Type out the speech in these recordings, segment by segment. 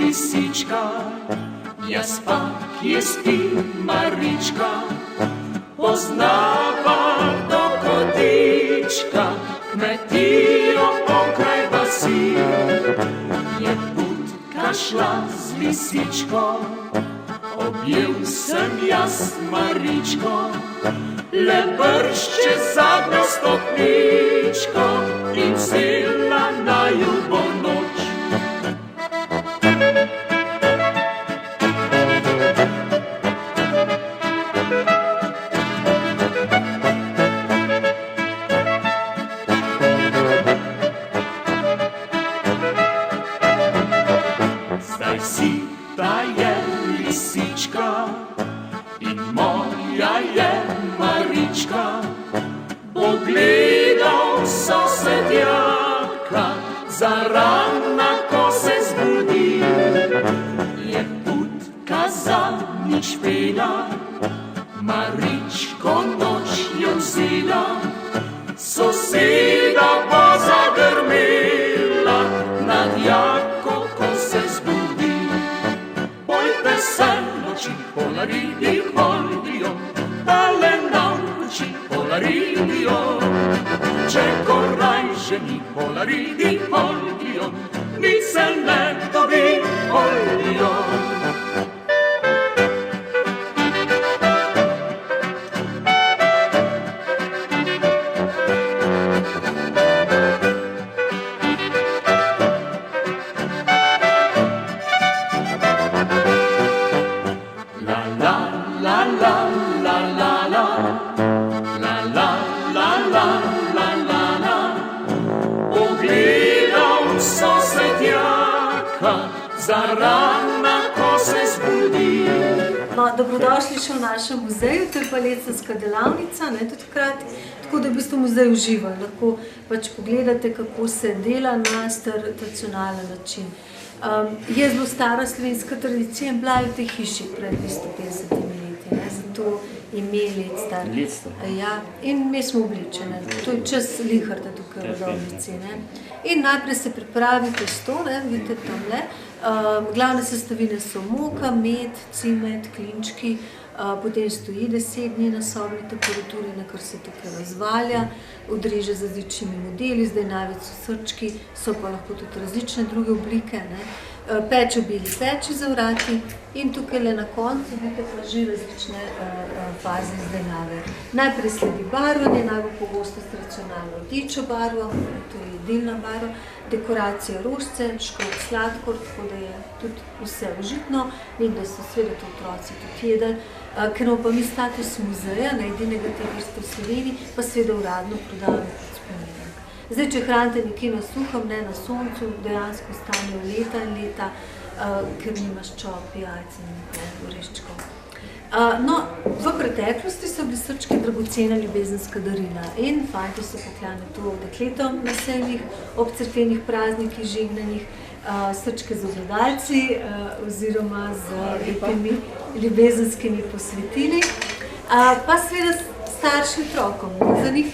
lisička, jaz pa, kje spi Marička, poznava do kotička, kmetijo pokraj vasi. Je putka šla z lisičko, objel sem jaz Maričko, le brž čez zadnjo stopničko in cela naju bo noč. Zdaj si ta je lisička in moja je Marička, pogledal sosedjaka, zarana, ko se zbudi. Je putka zadnjič pela, Maričko noč jo vzela, soseda pa zagrmela nad jako, ko se zbudi. Pojte se noči, polaridi, holidijo, tale noči, polaridi-o. Če koraj že ni polaridi, holidijo, ni se ne dobi, holidijo. Pogledal sosedjaka, zarana, ko se zbudi. Dobrodošli še v našem muzeju, to je pa lesenska delavnica, tudi hkrati, tako da v bistvu muzej uživa. Lahko pač pogledate, kako se dela na tradicionalen način. Je zelo stara slovenska tradicija in bila je v tej hiši pred 250 leti, zato ime Lectar. Ja, in mi smo obličene, to je čas Linharta tukaj v Rodovnici. In najprej se pripravi testo, vidite tamle. Glavne sestavine so moka, med, cimet, klinčki, potem stoji 10 dni na sobni temperaturi, kar se tukaj razvalja, odreže z različnimi modeli, zdaj največ so srčki, so pa lahko tudi različne druge oblike. Peče v beli peči za vrati in tukaj le na koncu vidite pa že različne faze izdelave. Najprej sledi barvanje, najbolj pogosto s tradicionalno rdečo barvo, to je jedilna barva, dekoracija rožice, škrop sladkor, tako da je tudi vse užitno, nekdaj so seveda to otroci tudi jedli. Ker imamo pa mi status muzeja, edinega te vrste v Sloveniji, pa seveda uradno prodajamo kot spominek. Zdaj, če hranite nekje na suhem, ne na soncu, dejansko ostanejo leta in leta, ker nima ščop, jajc in oreščkov. No, v preteklosti so bili srčki dragocena ljubezenska darila in fantje so poklali to dekletom na sejmih, ob cerkvenih praznikih, žignanih, srčke z ogledalci oziroma z lepimi ljubezenskimi posvetili, pa seveda staršim otrokom. Za njih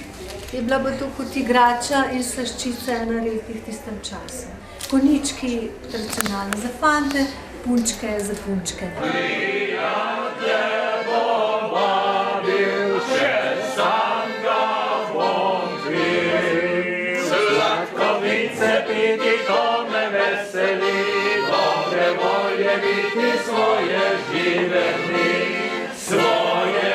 je bila pa to kot igrača in slaščica ena redkih v tistem času. Konjički tradicionalno za fante, punčke za punčke. Prijatelj bom vabil, še sam ga bom tvil. Sladkovice piti, to me veseli, dobre volje biti svoje žive dni, svoje